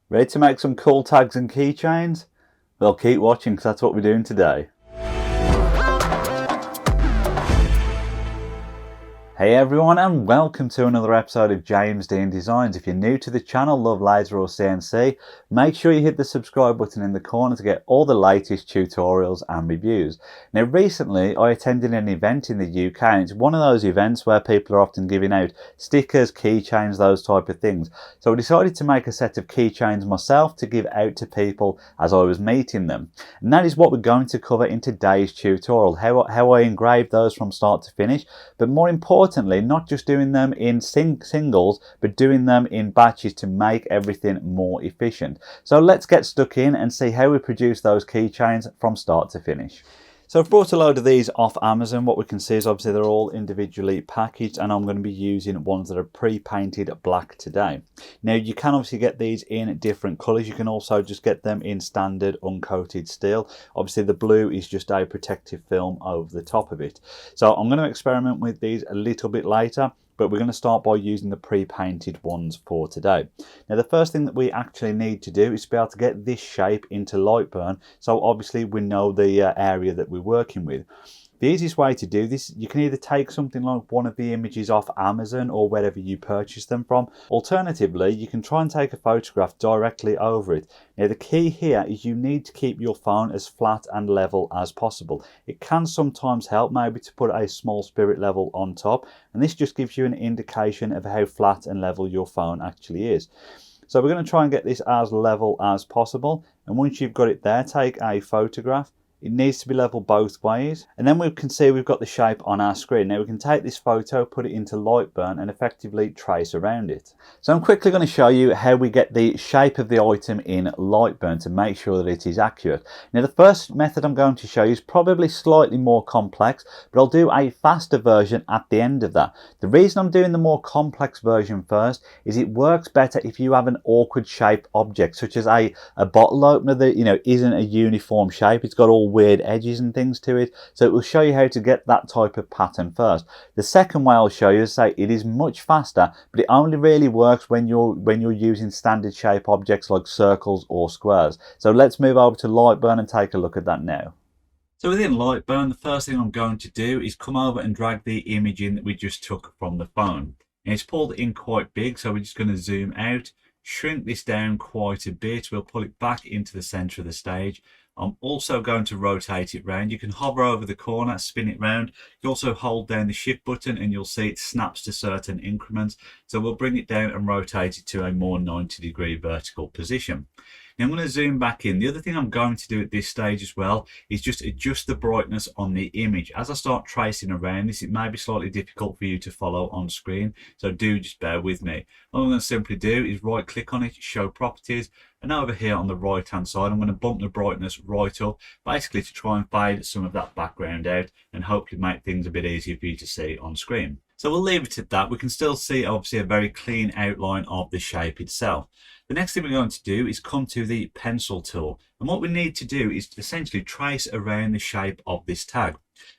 Ready to make some cool tags and keychains? Well, keep watching because that's what we're doing today. Hey everyone, and welcome to another episode of James Dean Designs. If you're new to the channel, love laser or CNC, make sure you hit the subscribe button in the corner to get all the latest tutorials and reviews. Now recently I attended an event in the UK, and it's one of those events where people are often giving out stickers, keychains, those type of things. So I decided to make a set of keychains myself to give out to people as I was meeting them. And that is what we're going to cover in today's tutorial, how I engraved those from start to finish, but more importantly, not just doing them in singles, but doing them in batches to make everything more efficient. So let's get stuck in and see how we produce those keychains from start to finish. So I've brought a load of these off Amazon. What we can see is obviously they're all individually packaged, and I'm going to be using ones that are pre-painted black today. Now you can obviously get these in different colours. You can also just get them in standard uncoated steel. Obviously the blue is just a protective film over the top of it. So I'm going to experiment with these a little bit later, but we're going to start by using the pre-painted ones for today. Now the first thing that we actually need to do is to be able to get this shape into Lightburn, so obviously we know the area that we're working with. The easiest way to do this, you can either take something like one of the images off Amazon or wherever you purchase them from. Alternatively, you can try and take a photograph directly over it. Now the key here is you need to keep your phone as flat and level as possible. It can sometimes help maybe to put a small spirit level on top, and this just gives you an indication of how flat and level your phone actually is. So we're going to try and get this as level as possible, and once you've got it there, take a photograph. It needs to be level both ways, and then we can see we've got the shape on our screen. Now we can take this photo, put it into Lightburn, and effectively trace around it. So I'm quickly going to show you how we get the shape of the item in Lightburn to make sure that it is accurate. Now the first method I'm going to show you is probably slightly more complex, but I'll do a faster version at the end of that. The reason I'm doing the more complex version first is it works better if you have an awkward shaped object, such as a bottle opener that isn't a uniform shape. It's got all weird edges and things to it, so it will show you how to get that type of pattern first. The second way I'll show you is it is much faster, but it only really works when you're using standard shape objects like circles or squares. So let's move over to Lightburn and take a look at that now. So within Lightburn, the first thing I'm going to do is come over and drag the image in that we just took from the phone. And it's pulled in quite big, so we're just going to zoom out, shrink this down quite a bit. We'll pull it back into the center of the stage. I'm also going to rotate it round. You can hover over the corner, spin it round. You also hold down the shift button and you'll see it snaps to certain increments. So we'll bring it down and rotate it to a more 90-degree vertical position. Now I'm going to zoom back in. The other thing I'm going to do at this stage as well is just adjust the brightness on the image. As I start tracing around this, it may be slightly difficult for you to follow on screen, so do just bear with me. All I'm going to simply do is right click on it, show properties, and over here on the right hand side I'm going to bump the brightness right up, basically to try and fade some of that background out and hopefully make things a bit easier for you to see on screen. So we'll leave it at that. We can still see obviously a very clean outline of the shape itself. The next thing we're going to do is come to the pencil tool, and what we need to do is essentially trace around the shape of this tag.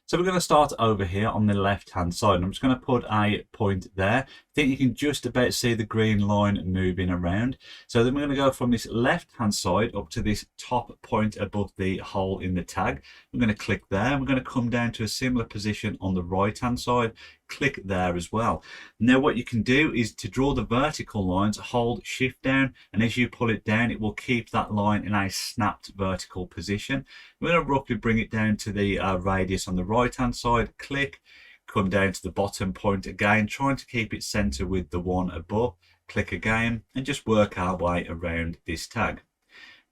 So we're going to start over here on the left hand side, and I'm just going to put a point there. I think you can just about see the green line moving around. So then we're going to go from this left hand side up to this top point above the hole in the tag. I'm going to click there, and we're going to come down to a similar position on the right hand side. Click there as well. Now what you can do is to draw the vertical lines, hold shift down, and as you pull it down it will keep that line in a snapped vertical position. We're going to roughly bring it down to the radius on the right hand side. Click, come down to the bottom point again, trying to keep it center with the one above. Click again and just work our way around this tag.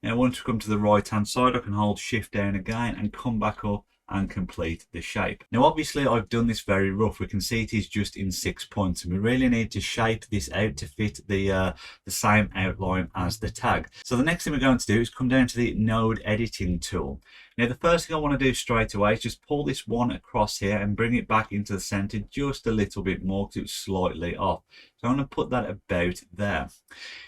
Now once we come to the right hand side, I can hold shift down again and come back up and complete the shape. Now obviously I've done this very rough. We can see it is just in 6 points, and we really need to shape this out to fit the same outline as the tag. So the next thing we're going to do is come down to the node editing tool. Now the first thing I want to do straight away is just pull this one across here and bring it back into the center just a little bit more because it's slightly off. So I'm going to put that about there.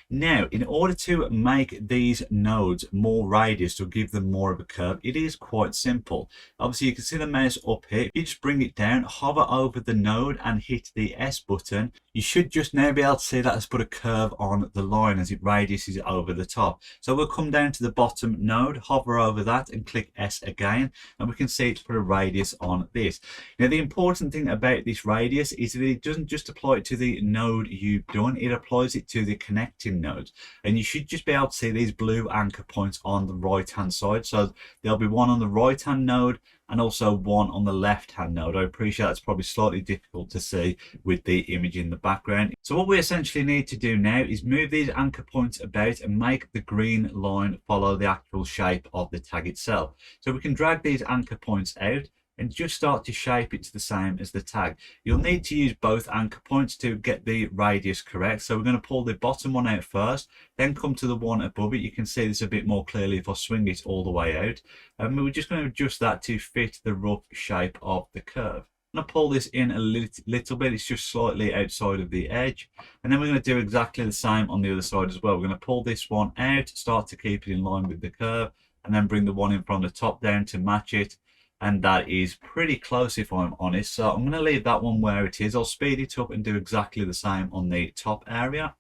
Now, in order to make these nodes more radius, to give them more of a curve, it is quite simple. Obviously, you can see the mouse up here. You just bring it down, hover over the node and hit the S button. you should just now be able to see that has put a curve on the line as it radiuses over the top. So we'll come down to the bottom node, hover over that and click S again, and we can see it's put a radius on this. Now the important thing about this radius is that it doesn't just apply it to the node you've done, it applies it to the connecting nodes. And you should just be able to see these blue anchor points on the right hand side. So there'll be one on the right hand node and also one on the left hand node. I appreciate that's probably slightly difficult to see with the image in the background. So what we essentially need to do now is move these anchor points about and make the green line follow the actual shape of the tag itself. So we can drag these anchor points out and just start to shape it to the same as the tag. You'll need to use both anchor points to get the radius correct. So we're going to pull the bottom one out first, then come to the one above it. You can see this a bit more clearly if I swing it all the way out. And we're just going to adjust that to fit the rough shape of the curve. I'm going to pull this in a little bit, it's just slightly outside of the edge. And then we're going to do exactly the same on the other side as well. We're going to pull this one out, start to keep it in line with the curve, and then bring the one in from the top down to match it. And that is pretty close if I'm honest. So I'm going to leave that one where it is. I'll speed it up and do exactly the same on the top area.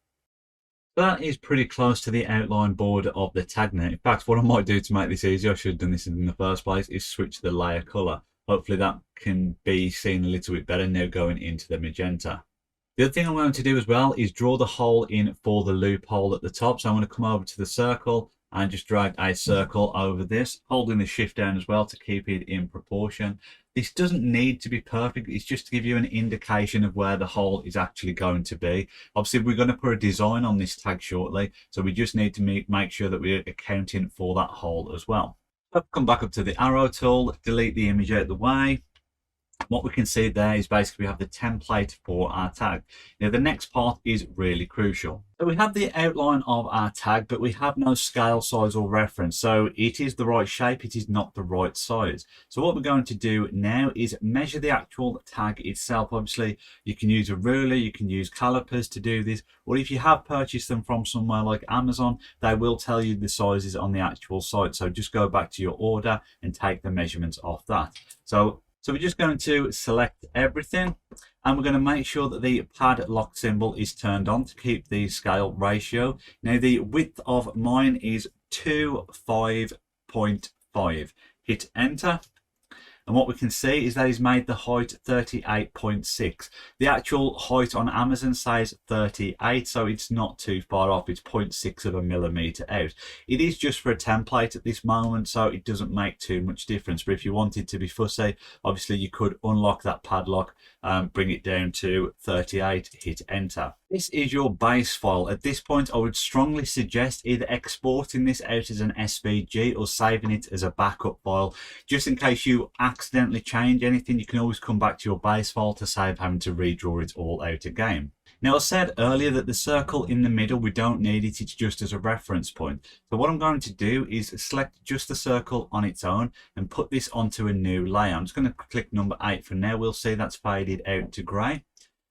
That is pretty close to the outline border of the tag now. In fact, what I might do to make this easier, I should have done this in the first place, is switch the layer color. Hopefully that can be seen a little bit better now going into the magenta. The other thing I'm going to do as well is draw the hole in for the loophole at the top. So I'm going to come over to the circle and just drag a circle over this, holding the shift down as well to keep it in proportion. This doesn't need to be perfect, it's just to give you an indication of where the hole is actually going to be. Obviously we're going to put a design on this tag shortly, so we just need to make sure that we're accounting for that hole as well. Come back up to the arrow tool, delete the image out of the way. What we can see there is basically we have the template for our tag. Now the next part is really crucial. So we have the outline of our tag, but we have no scale, size or reference. So it is the right shape, it is not the right size. So what we're going to do now is measure the actual tag itself. Obviously you can use a ruler, you can use calipers to do this, or if you have purchased them from somewhere like Amazon, they will tell you the sizes on the actual site. So just go back to your order and take the measurements off that. So we're just going to select everything and we're going to make sure that the pad lock symbol is turned on to keep the scale ratio. Now the width of mine is 25.5. Hit enter. And what we can see is that he's made the height 38.6. The actual height on Amazon says 38, so it's not too far off. It's 0.6 of a millimeter out. It is just for a template at this moment, so it doesn't make too much difference. But if you wanted to be fussy, obviously you could unlock that padlock, bring it down to 38, hit enter. This is your base file. At this point, I would strongly suggest either exporting this out as an SVG or saving it as a backup file. Just in case you accidentally change anything, you can always come back to your base file to save having to redraw it all out again. Now I said earlier that the circle in the middle, we don't need it, it's just as a reference point. So what I'm going to do is select just the circle on its own and put this onto a new layer. I'm just going to click number 8 for now. We'll see that's faded out to grey.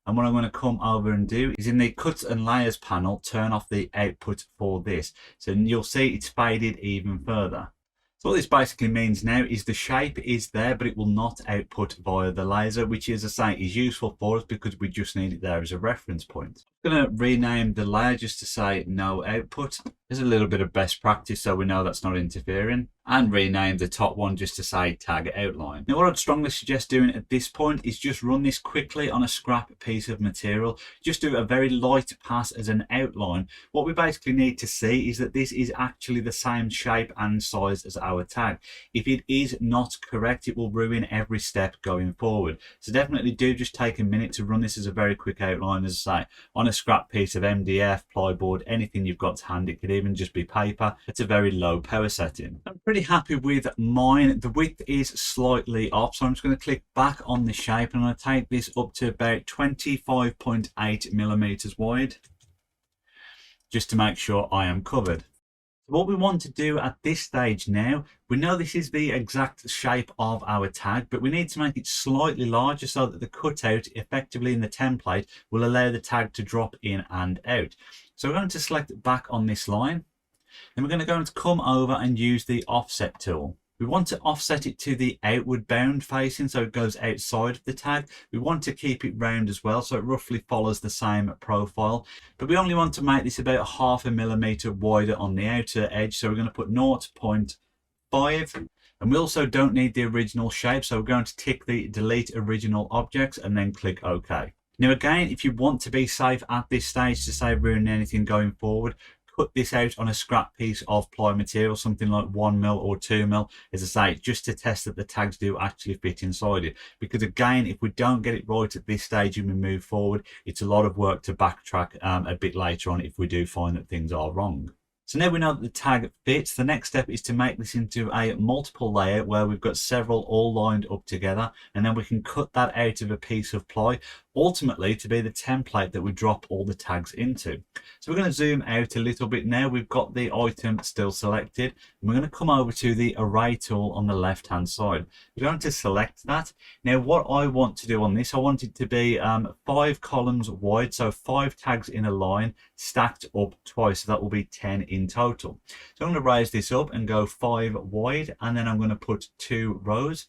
And what I'm going to come over and do is in the cuts and layers panel, turn off the output for this. So you'll see it's faded even further. So what this basically means now is the shape is there, but it will not output via the laser, which, as I say, is useful for us because we just need it there as a reference point. I'm going to rename the layer just to say no output. There's a little bit of best practice so we know that's not interfering. And rename the top one just to say tag outline. Now what I'd strongly suggest doing at this point is just run this quickly on a scrap piece of material. Just do a very light pass as an outline. What we basically need to see is that this is actually the same shape and size as our tag. If it is not correct, it will ruin every step going forward. So definitely do just take a minute to run this as a very quick outline, as I say, on a scrap piece of MDF, plyboard, anything you've got to hand. It could even just be paper. It's a very low power setting. I'm pretty happy with mine. The width is slightly off, so I'm just going to click back on the shape and I'm going to take this up to about 25.8 millimeters wide just to make sure I am covered. What we want to do at this stage now, we know this is the exact shape of our tag, but we need to make it slightly larger so that the cutout effectively in the template will allow the tag to drop in and out. So we're going to select back on this line. Then we're going to come over and use the offset tool. We want to offset it to the outward bound facing, so it goes outside of the tag. We want to keep it round as well, so it roughly follows the same profile. But we only want to make this about 0.5 millimeter wider on the outer edge, so we're going to put 0.5. And we also don't need the original shape, so we're going to tick the delete original objects and then click OK. Now again, if you want to be safe at this stage to save ruining anything going forward, cut this out on a scrap piece of ply material, something like 1mm or 2mm, as I say, just to test that the tags do actually fit inside it. Because again, if we don't get it right at this stage and we move forward, it's a lot of work to backtrack a bit later on if we do find that things are wrong. So now we know that the tag fits, the next step is to make this into a multiple layout where we've got several all lined up together, and then we can cut that out of a piece of ply, ultimately to be the template that we drop all the tags into. So we're going to zoom out a little bit now. We've got the item still selected, and we're going to come over to the array tool on the left hand side. We're going to select that. Now what I want to do on this, I want it to be 5 columns wide, so 5 tags in a line stacked up twice, so that will be 10 in total. So I'm going to raise this up and go 5 wide, and then I'm going to put 2 rows.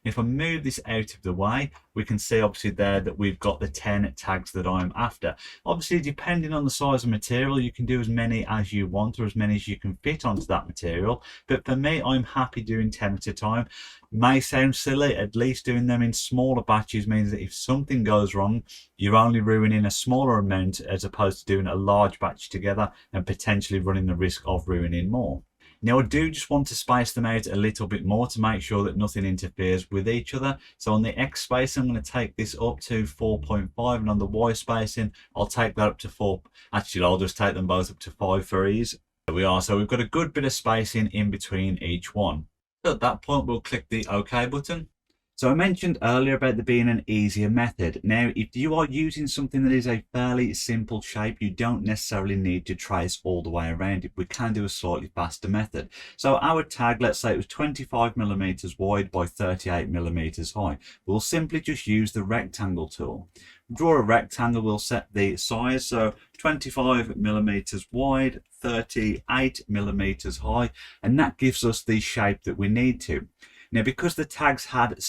If I move this out of the way, we can see obviously there that we've got the 10 tags that I'm after. Obviously, depending on the size of material, you can do as many as you want or as many as you can fit onto that material. But for me, I'm happy doing 10 at a time. May sound silly, at least doing them in smaller batches means that if something goes wrong, you're only ruining a smaller amount as opposed to doing a large batch together and potentially running the risk of ruining more. Now I do just want to space them out a little bit more to make sure that nothing interferes with each other. So on the X spacing, I'm going to take this up to 4.5, and on the Y spacing, I'll take that up to 4. Actually, I'll just take them both up to 5 for ease. There we are. So we've got a good bit of spacing in between each one. So at that point, we'll click the OK button. So I mentioned earlier about there being an easier method. Now, if you are using something that is a fairly simple shape, you don't necessarily need to trace all the way around it. We can do a slightly faster method. So our tag, let's say it was 25 millimeters wide by 38 millimeters high. We'll simply just use the rectangle tool. Draw a rectangle, we'll set the size, so 25 millimeters wide, 38 millimeters high, and that gives us the shape that we need to. Now, because the tags had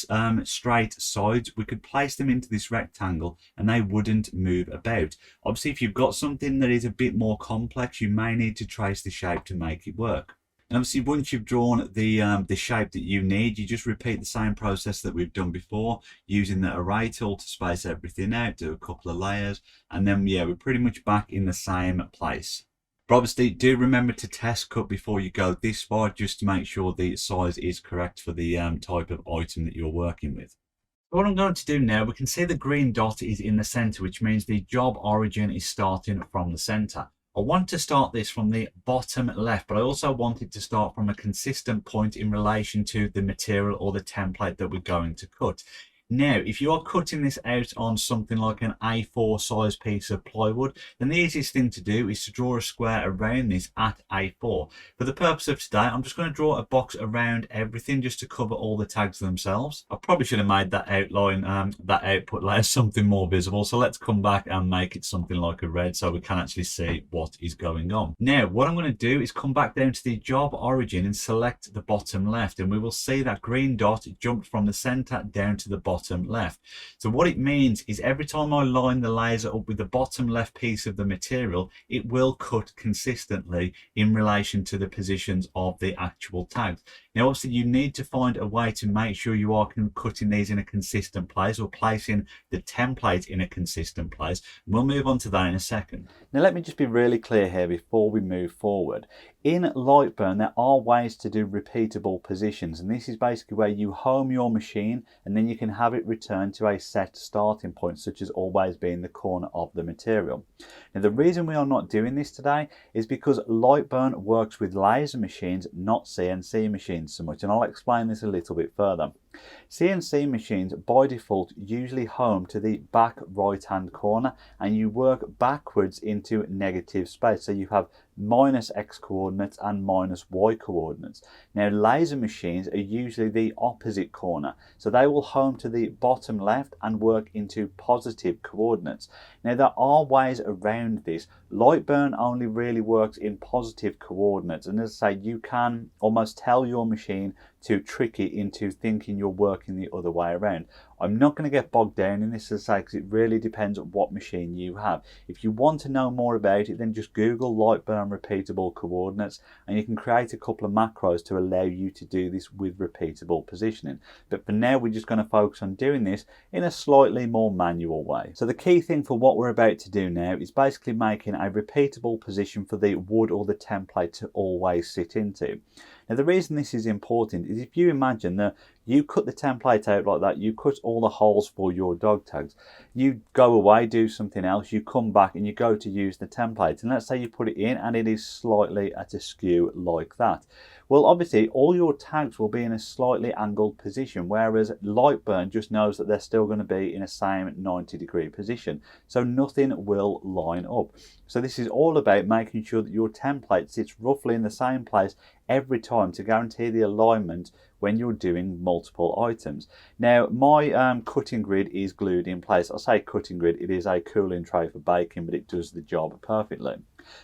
straight sides, we could place them into this rectangle and they wouldn't move about. Obviously, if you've got something that is a bit more complex, you may need to trace the shape to make it work. And obviously, once you've drawn the shape that you need, you just repeat the same process that we've done before, using the array tool to space everything out, do a couple of layers, and then, yeah, we're pretty much back in the same place. But obviously, do remember to test cut before you go this far, just to make sure the size is correct for the type of item that you're working with. What I'm going to do now, we can see the green dot is in the center, which means the job origin is starting from the center. I want to start this from the bottom left, but I also want it to start from a consistent point in relation to the material or the template that we're going to cut. Now, if you are cutting this out on something like an A4 size piece of plywood, then the easiest thing to do is to draw a square around this at A4. For the purpose of today, I'm just going to draw a box around everything just to cover all the tags themselves. I probably should have made that outline, that output layer something more visible. So let's come back and make it something like a red so we can actually see what is going on. Now, what I'm going to do is come back down to the job origin and select the bottom left, and we will see that green dot jumped from the center down to the bottom left. So what it means is every time I line the laser up with the bottom left piece of the material, it will cut consistently in relation to the positions of the actual tags. Now, obviously, you need to find a way to make sure you are cutting these in a consistent place, or placing the template in a consistent place. We'll move on to that in a second. Now, let me just be really clear here before we move forward. In Lightburn, there are ways to do repeatable positions, and this is basically where you home your machine and then you can have it return to a set starting point, such as always being the corner of the material. Now, the reason we are not doing this today is because Lightburn works with laser machines, not CNC machines so much, and I'll explain this a little bit further. CNC machines by default usually home to the back right hand corner, and you work backwards into negative space, so you have minus X coordinates and minus Y coordinates. Now, laser machines are usually the opposite corner, so they will home to the bottom left and work into positive coordinates. Now, there are ways around this. Lightburn only really works in positive coordinates, and as I say, you can almost tell your machine to trick it into thinking you're working the other way around. I'm not going to get bogged down in this, as I say, because it really depends on what machine you have. If you want to know more about it, then just Google Lightburn repeatable coordinates, and you can create a couple of macros to allow you to do this with repeatable positioning. But for now, we're just going to focus on doing this in a slightly more manual way. So the key thing for what we're about to do now is basically making a repeatable position for the wood or the template to always sit into. Now the reason this is important is if you imagine that you cut the template out like that, you cut all the holes for your dog tags, you go away, do something else, you come back and you go to use the template, and let's say you put it in and it is slightly at a skew like that. Well, obviously all your tags will be in a slightly angled position, whereas Lightburn just knows that they're still going to be in a same 90-degree position, so nothing will line up. So this is all about making sure that your template sits roughly in the same place every time to guarantee the alignment when you're doing multiple items. Now my cutting grid is glued in place. I say cutting grid, it is a cooling tray for baking, but it does the job perfectly.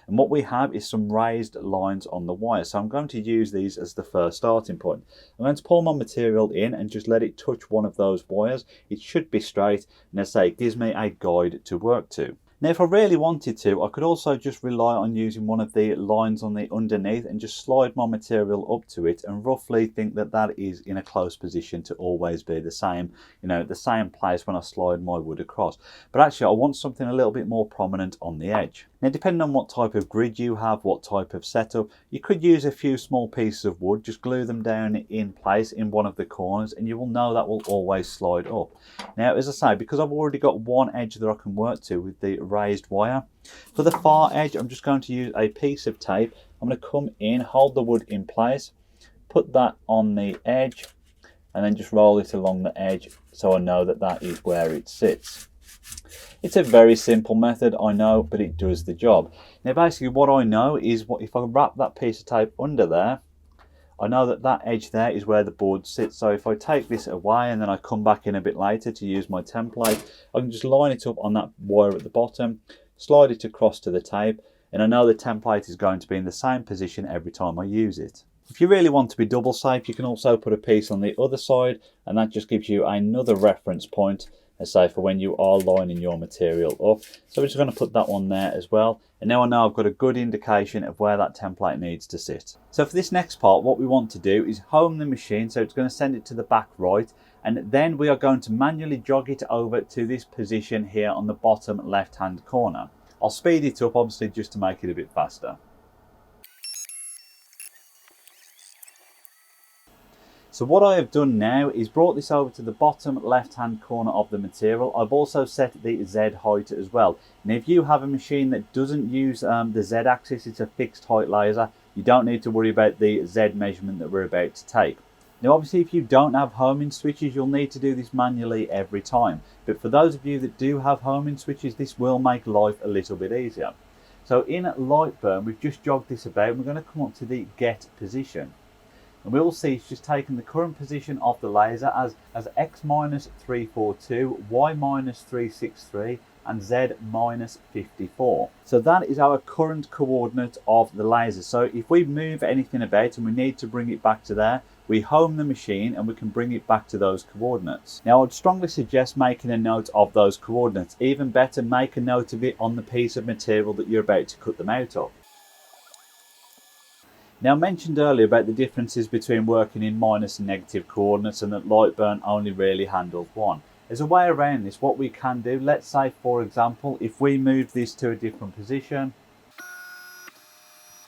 And what we have is some raised lines on the wire, so I'm going to use these as the first starting point. I'm going to pull my material in and just let it touch one of those wires. It should be straight, and as I say, it gives me a guide to work to. Now if I really wanted to, I could also just rely on using one of the lines on the underneath and just slide my material up to it and roughly think that that is in a close position to always be the same, the same place when I slide my wood across. But actually I want something a little bit more prominent on the edge. Now depending on what type of grid you have, what type of setup, you could use a few small pieces of wood, just glue them down in place in one of the corners, and you will know that will always slide up. Now as I say, because I've already got one edge that I can work to with the raised wire, for the far edge I'm just going to use a piece of tape. I'm going to come in, hold the wood in place, put that on the edge, and then just roll it along the edge so I know that that is where it sits. It's a very simple method, I know, but it does the job. Now basically what I know is if I wrap that piece of tape under there, I know that that edge there is where the board sits. So if I take this away and then I come back in a bit later to use my template, I can just line it up on that wire at the bottom, slide it across to the tape, and I know the template is going to be in the same position every time I use it. If you really want to be double safe, you can also put a piece on the other side, and that just gives you another reference point, let's say, for when you are lining your material up. So we're just going to put that one there as well. And now I know I've got a good indication of where that template needs to sit. So for this next part, what we want to do is home the machine. So it's going to send it to the back right. And then we are going to manually jog it over to this position here on the bottom left-hand corner. I'll speed it up, obviously, just to make it a bit faster. So what I have done now is brought this over to the bottom left hand corner of the material. I've also set the Z height as well. And if you have a machine that doesn't use the Z axis, it's a fixed height laser, you don't need to worry about the Z measurement that we're about to take. Now obviously if you don't have homing switches, you'll need to do this manually every time. But for those of you that do have homing switches, this will make life a little bit easier. So in Lightburn, we've just jogged this about and we're going to come up to the get position. And we will see it's just taken the current position of the laser as X minus 342, Y minus 363, and Z minus 54. So that is our current coordinate of the laser. So if we move anything about and we need to bring it back to there, we home the machine and we can bring it back to those coordinates. Now I'd strongly suggest making a note of those coordinates. Even better, make a note of it on the piece of material that you're about to cut them out of. Now I mentioned earlier about the differences between working in minus and negative coordinates, and that Lightburn only really handles one. There's a way around this. What we can do, let's say for example, if we move this to a different position,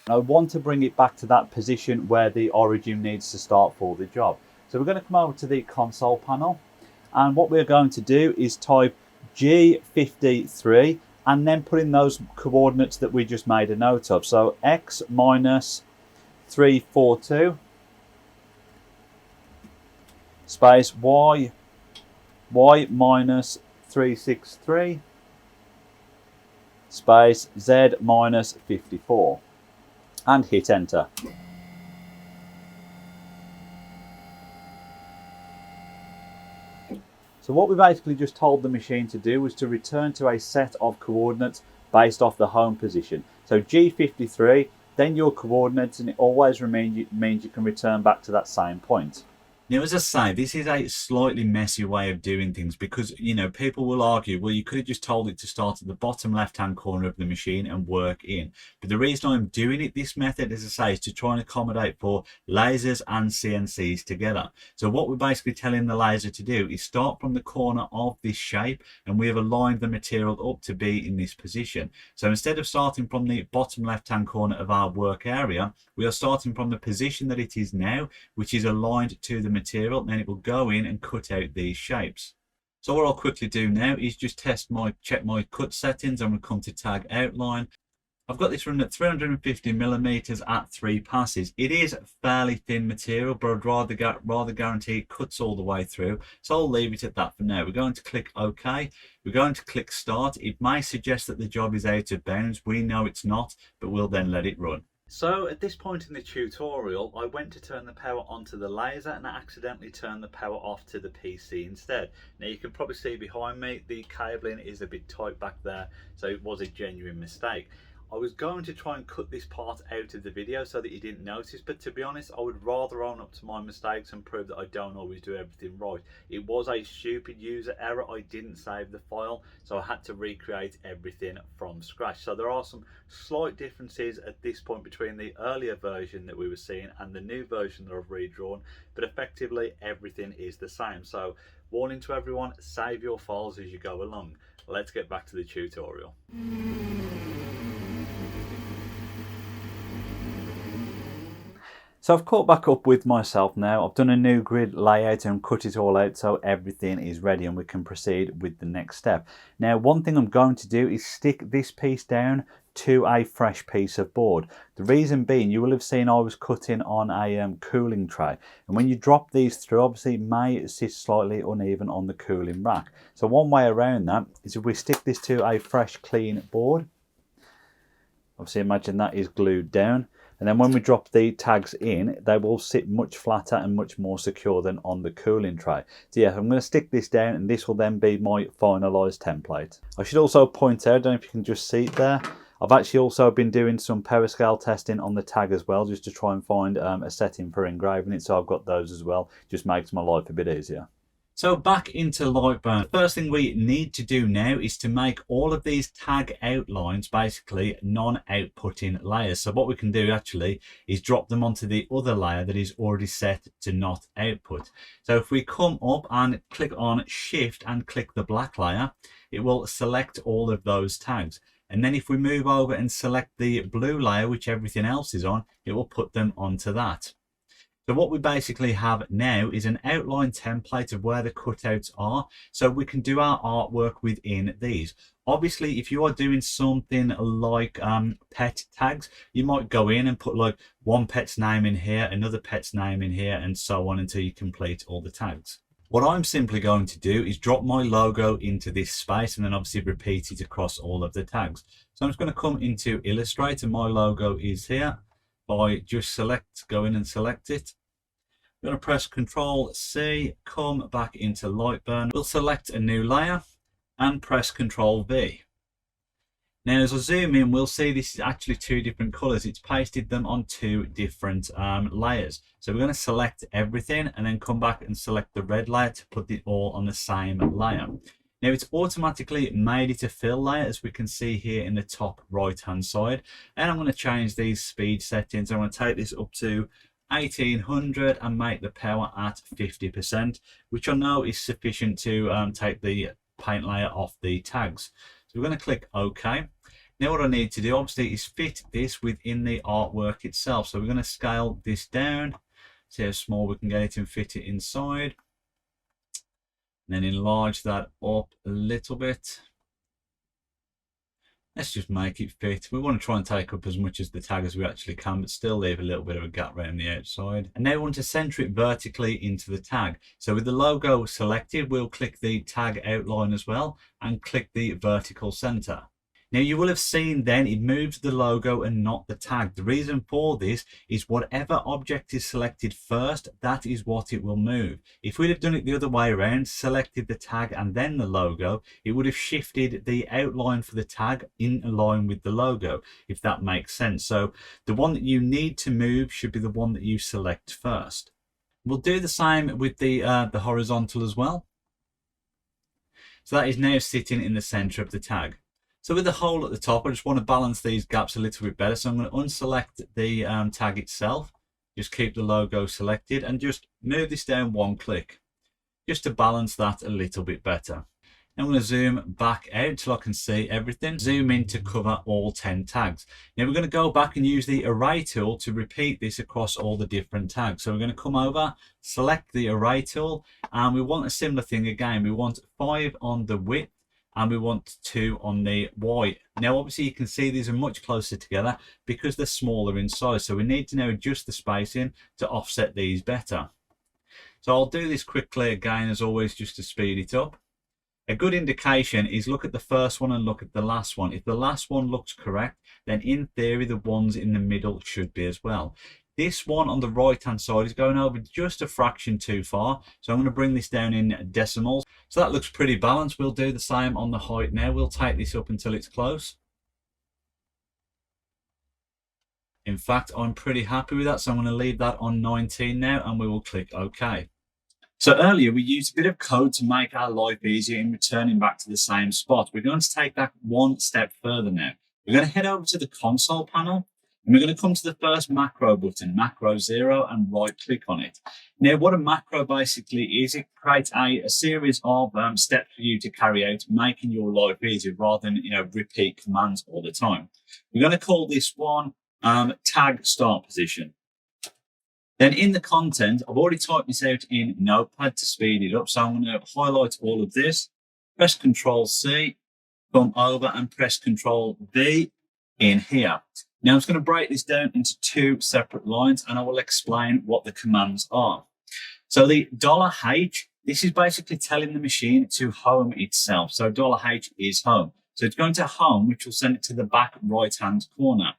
I want to bring it back to that position where the origin needs to start for the job. So we're going to come over to the console panel, and what we're going to do is type G53 and then put in those coordinates that we just made a note of. So X minus 342 space Y minus 363 space Z minus 54 and hit enter. So what we basically just told the machine to do was to return to a set of coordinates based off the home position. So G53, then your coordinates, and it always means you can return back to that same point. Now, as I say, this is a slightly messy way of doing things because, you know, people will argue, well, you could have just told it to start at the bottom left-hand corner of the machine and work in. But the reason I'm doing it this method, as I say, is to try and accommodate for lasers and CNCs together. So what we're basically telling the laser to do is start from the corner of this shape, and we have aligned the material up to be in this position. So instead of starting from the bottom left-hand corner of our work area, we are starting from the position that it is now, which is aligned to the material, and then it will go in and cut out these shapes. So what I'll quickly do now is just check my cut settings. I'm going to come to tag outline. I've got this running at 350 millimeters at 3 passes. It is fairly thin material, but I'd rather guarantee it cuts all the way through. So I'll leave it at that for now. We're going to click OK. We're going to click Start. It may suggest that the job is out of bounds. We know it's not, but we'll then let it run. So at this point in the tutorial, I went to turn the power onto the laser and I accidentally turned the power off to the PC instead. Now you can probably see behind me, the cabling is a bit tight back there, so it was a genuine mistake. I was going to try and cut this part out of the video so that you didn't notice, but to be honest, I would rather own up to my mistakes and prove that I don't always do everything right. It was a stupid user error. I didn't save the file, so I had to recreate everything from scratch. So there are some slight differences at this point between the earlier version that we were seeing and the new version that I've redrawn, but effectively everything is the same. So warning to everyone, save your files as you go along. Let's get back to the tutorial. So I've caught back up with myself now. I've done a new grid layout and cut it all out so everything is ready and we can proceed with the next step. Now, one thing I'm going to do is stick this piece down to a fresh piece of board. The reason being, you will have seen I was cutting on a cooling tray, and when you drop these through, obviously it may sit slightly uneven on the cooling rack. So one way around that is if we stick this to a fresh clean board. Obviously imagine that is glued down, and then when we drop the tags in, they will sit much flatter and much more secure than on the cooling tray. So yeah, I'm going to stick this down, and this will then be my finalised template. I should also point out, I don't know if you can just see it there, I've actually also been doing some power scale testing on the tag as well, just to try and find a setting for engraving it, so I've got those as well. Just makes my life a bit easier. So back into Lightburn. The first thing we need to do now is to make all of these tag outlines basically non-outputting layers. So what we can do actually is drop them onto the other layer that is already set to not output. So if we come up and click on Shift and click the black layer, it will select all of those tags. And then if we move over and select the blue layer, which everything else is on, it will put them onto that. So what we basically have now is an outline template of where the cutouts are, so we can do our artwork within these. Obviously, if you are doing something like pet tags, you might go in and put like one pet's name in here, another pet's name in here, and so on until you complete all the tags. What I'm simply going to do is drop my logo into this space and then obviously repeat it across all of the tags. So I'm just going to come into Illustrator. My logo is here. I just go in and select it. I'm going to press Ctrl C, come back into Lightburn. We'll select a new layer and press Ctrl V. Now as I zoom in, we'll see this is actually two different colors. It's pasted them on two different layers. So we're going to select everything and then come back and select the red layer to put it all on the same layer. Now it's automatically made it a fill layer, as we can see here in the top right hand side. And I'm going to change these speed settings. I'm going to take this up to 1800 and make the power at 50%, which I know is sufficient to take the paint layer off the tags. So we're going to click OK. Now what I need to do obviously is fit this within the artwork itself. So we're going to scale this down, see how small we can get it and fit it inside. And then enlarge that up a little bit. Let's just make it fit. We want to try and take up as much as the tag as we actually can, but still leave a little bit of a gap around the outside. And now we want to center it vertically into the tag. So with the logo selected, we'll click the tag outline as well and click the vertical center. Now you will have seen then it moves the logo and not the tag. The reason for this is whatever object is selected first, that is what it will move. If we'd have done it the other way around, selected the tag and then the logo, it would have shifted the outline for the tag in line with the logo, if that makes sense. So the one that you need to move should be the one that you select first. We'll do the same with the horizontal as well. So that is now sitting in the center of the tag. So with the hole at the top, I just want to balance these gaps a little bit better. So I'm going to unselect the tag itself, just keep the logo selected and just move this down one click, just to balance that a little bit better. I'm going to zoom back out till I can see everything. Zoom in to cover all 10 tags. Now we're going to go back and use the array tool to repeat this across all the different tags. So we're going to come over, select the array tool, and we want a similar thing again. We want 5 on the width and we want 2 on the Y. Now obviously you can see these are much closer together because they're smaller in size. So we need to now adjust the spacing to offset these better. So I'll do this quickly again as always just to speed it up. A good indication is look at the first one and look at the last one. If the last one looks correct, then in theory the ones in the middle should be as well. This one on the right hand side is going over just a fraction too far, so I'm going to bring this down in decimals. So that looks pretty balanced. We'll do the same on the height now. We'll take this up until it's close. In fact, I'm pretty happy with that, so I'm going to leave that on 19 now and we will click OK. So earlier we used a bit of code to make our life easier in returning back to the same spot. We're going to take that one step further now. We're going to head over to the console panel and we're going to come to the first macro button, macro 0, and right click on it. Now what a macro basically is, it creates a series of steps for you to carry out, making your life easier rather than repeat commands all the time. We're going to call this one tag start position. Then in the content, I've already typed this out in Notepad to speed it up. So I'm going to highlight all of this, press Control C, come over and press Control V in here. Now I'm just going to break this down into 2 separate lines and I will explain what the commands are. So the $H, this is basically telling the machine to home itself. So $H is home. So it's going to home, which will send it to the back right-hand corner.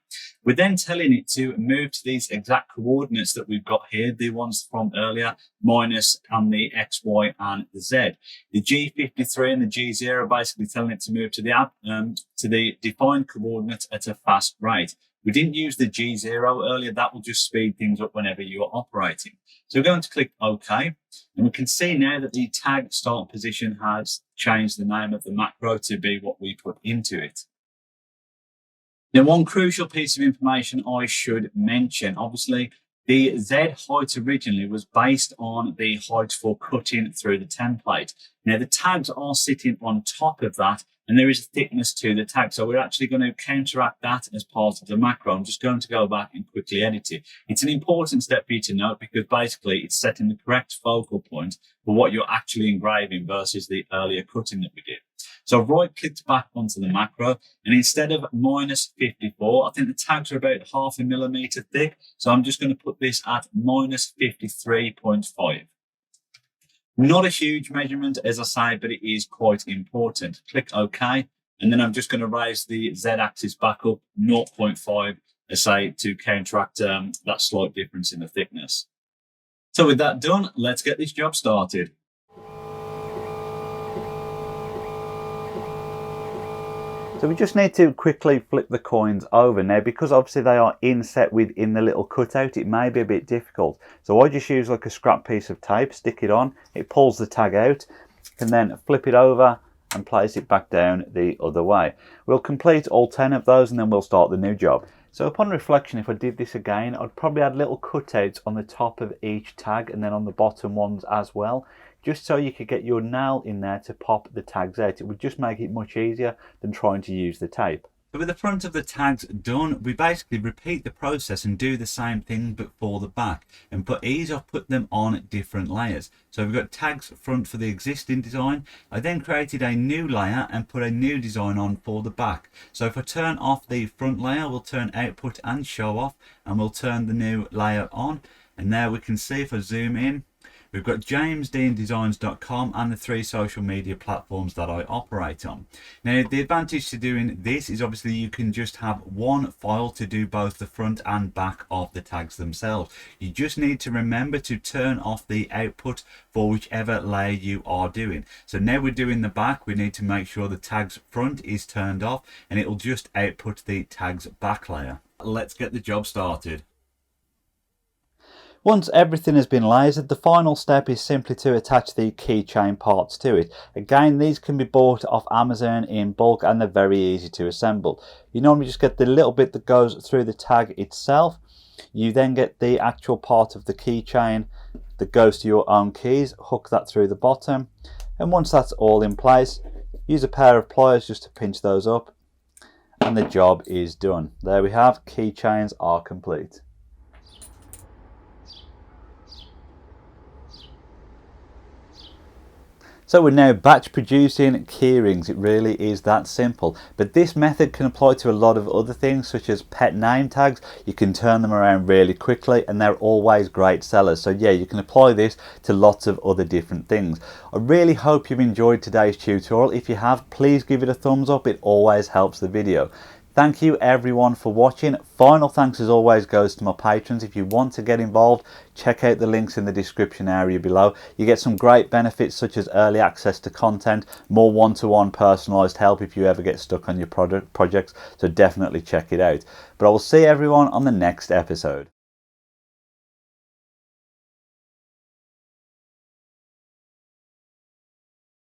We're then telling it to move to these exact coordinates that we've got here, the ones from earlier, minus and the X, Y, and the Z. The G53 and the G0 are basically telling it to move to the defined coordinates at a fast rate. We didn't use the G0 earlier. That will just speed things up whenever you are operating. So we're going to click OK. And we can see now that the tag start position has changed the name of the macro to be what we put into it. Now, one crucial piece of information I should mention, obviously, the Z height originally was based on the height for cutting through the template. Now, the tags are sitting on top of that, and there is a thickness to the tag. So we're actually going to counteract that as part of the macro. I'm just going to go back and quickly edit it. It's an important step for you to note because basically it's setting the correct focal point for what you're actually engraving versus the earlier cutting that we did. So I've right clicked back onto the macro, and instead of minus 54, I think the tags are about 0.5 millimeter thick. So I'm just going to put this at minus 53.5. Not a huge measurement, as I say, but it is quite important. Click OK. And then I'm just going to raise the Z axis back up 0.5, as I say, to counteract that slight difference in the thickness. So with that done, let's get this job started. So we just need to quickly flip the coins over now, because obviously they are inset within the little cutout. It may be a bit difficult. So I just use like a scrap piece of tape, stick it on, it pulls the tag out, and then flip it over and place it back down the other way. We'll complete all 10 of those and then we'll start the new job. So upon reflection, if I did this again, I'd probably add little cutouts on the top of each tag and then on the bottom ones as well, just so you could get your nail in there to pop the tags out. It would just make it much easier than trying to use the tape. So with the front of the tags done, we basically repeat the process and do the same thing but for the back. And for ease, I've put them on different layers. So we've got tags front for the existing design. I then created a new layer and put a new design on for the back. So if I turn off the front layer, we'll turn output and show off, and we'll turn the new layer on. And now we can see, if I zoom in, We've got jamesdeandesigns.com and the 3 social media platforms that I operate on. Now, the advantage to doing this is obviously you can just have one file to do both the front and back of the tags themselves. You just need to remember to turn off the output for whichever layer you are doing. So now we're doing the back, we need to make sure the tags front is turned off and it will just output the tags back layer. Let's get the job started. Once everything has been lasered, the final step is simply to attach the keychain parts to it. Again, these can be bought off Amazon in bulk and they're very easy to assemble. You normally just get the little bit that goes through the tag itself. You then get the actual part of the keychain that goes to your own keys, hook that through the bottom, and once that's all in place, use a pair of pliers just to pinch those up and the job is done. There we have, keychains are complete. So we're now batch producing keyrings. It really is that simple. But this method can apply to a lot of other things such as pet name tags. You can turn them around really quickly and they're always great sellers. So yeah, you can apply this to lots of other different things. I really hope you've enjoyed today's tutorial. If you have, please give it a thumbs up. It always helps the video. Thank you everyone for watching. Final thanks as always goes to my patrons. If you want to get involved, check out the links in the description area below. You get some great benefits such as early access to content, more one-to-one personalised help if you ever get stuck on your projects, so definitely check it out. But I will see everyone on the next episode.